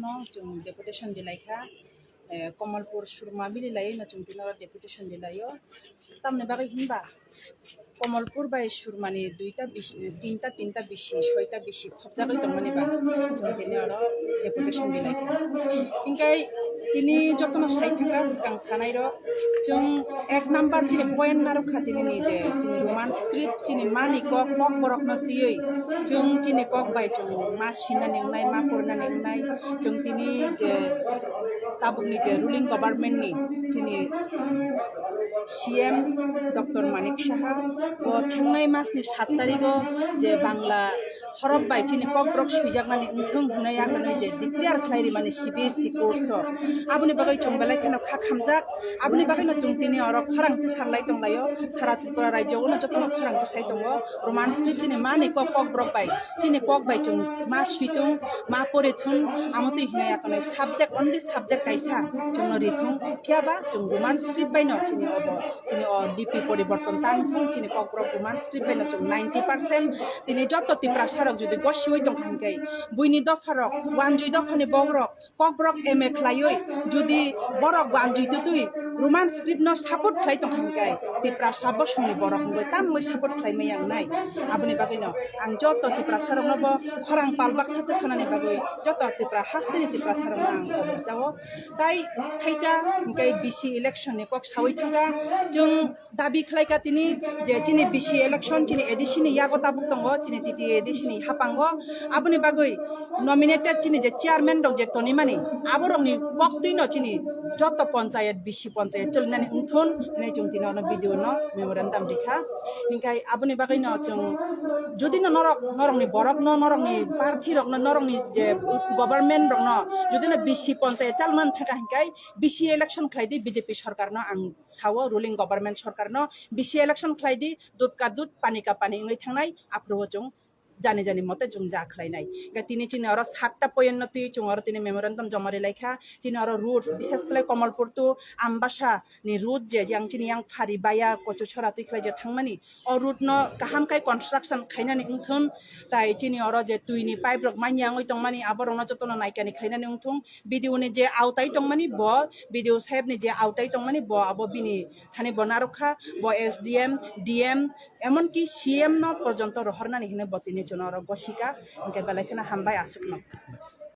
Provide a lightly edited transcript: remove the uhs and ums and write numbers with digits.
No, chung deputation dilaika Komalpur surma bili lai na chung tinara deputation dilayo tamne bagai himba Komalpur bai surmani duita tinta bishi soita bishi khobjagai tongmani ba chung tini oro deputation dilaika ingkai tini jotno saithaka kang sanai ro chung ek number chini point naro khatini ni je chini roman script chini mani kok borok no tiei chung chini kok bai chung ma sina nengnai ma purna nengnai chung tini je tabuk ni je ruling government ni chini CM Dr. Manik Saha o thangnai mas ni 7 tariko je bangla horof bai chini kok brok suijakmani unthung hunai akanai je declare khlairi mani CBSE course abuni bagai chongbelai khano kha khamjak abuni bagai na chungtini oro kharang ti sarlai tonglayo sara tripura rajyo no jotono kharang ti sai tongo roman script chini mani kok brok bai chini kok bai chung ma suitung ma porethung amoti hinai akanai subject only subject kaisa chung rithung phiaba chung roman script bai no chini obo chini o DP poriborton tangthung chini kok brok roman script bai no chung 90% tini joto ti prasarok যদি গসিওই তংখানকাই বুইনি দফারক ওয়ানজুই দফানি বগরক Kokborok MA খ্লাইoi যদি বরক ওয়ানজুই তুই Roman script ন support খ্লাই তংখানকাই তি প্রাসা বসমনি বরক গই তাম মই support খ্লাই Meiyang নাই আবনি বাগৈ ন আং যত তি প্রাসারক নব খরাং পালবাক সাতে সানানি বাগৈ যত তি প্রা হাস্তে তি প্রাসারক আং অবজাও তাই থাইজা গাই বিসি election ni kok sawai thanga jung dabi khlaika tini je chini bisi election chini edition yago tabuk tongo chini titi edition hapango abuni bagoi nominated chini je chairman dok je tonimani aborongni koktui no chini joto panchayat bisi panchayat chulnani unthon nei chung tino no video no memorandum dikha hingkai abuni bagoi no chung jodi no norongni borok no norongni parthi rok no norongni je government rok no jodi no bisi panchayat chalman thaka hingkai bisi election khlaidi BJP সরকার no ang sawo ruling government সরকার no bisi election khlaidi dut ka dut pani ka pani ngai thangnai apro chung জানি জানি মতে Jung যা খাইনাই তিনি চিনি আর 7টা পয়ন্নতি চুং আর তিনি memorandum জমারে লেখা চিনি আর root বিশেষ করে কমলপুর টু আমবাসা নি রুট যে yang চিনি yang ফারি বায়া কচু ছড়া তুই খাই যে থাংমানি অ রুট ন কাহাম কাই কনস্ট্রাকশন খাইনানি উংথুন তাই চিনি আর যে তুইনি পাইপ রক মাইয়াং ওই তংমানি আবার রং যতন নাইকানি খাইনানি উংথুং ভিডিও নি যে আউটাই তংমানি ব ভিডিও সাহেব নি যে আউটাই তংমানি ব আবো বিনি থানি বনারখা ব SDM DM এমনকি CM ন পর্যন্ত রহরনানি হিনে বতিনি চুনর বসিকা ইনকে বেলাইখানা হামবাই আসুক ন